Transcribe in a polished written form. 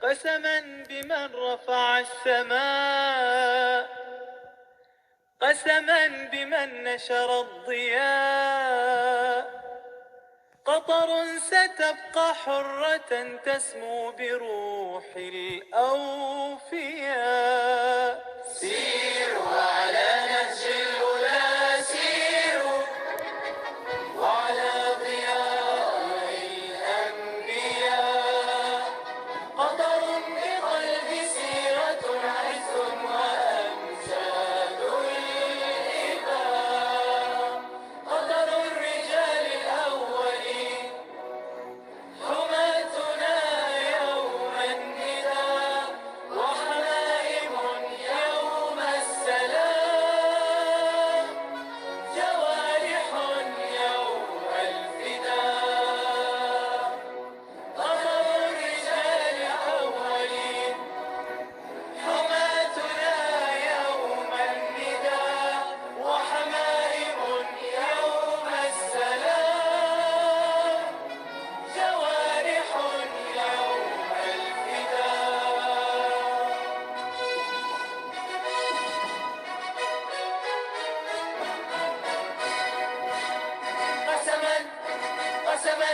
قسما بمن رفع السماء، قسما بمن نشر الضياء، قطر ستبقى حرة تسمو بروح الأوفياء. سيروا على نهج الأولى، سيروا وعلى ضياء الأنبياء. قطر بقلب سيرة عز وأمجاد الإباء. قطر الرجال الأولين، حماتنا يوم النداء، وحمائم يوم السلام، جوارح يوم الفداء. قطر الرجال الأولين، حماتنا يوم النداء، وحمائم يوم السلام، جوارح يوم الفداء. قسما قسما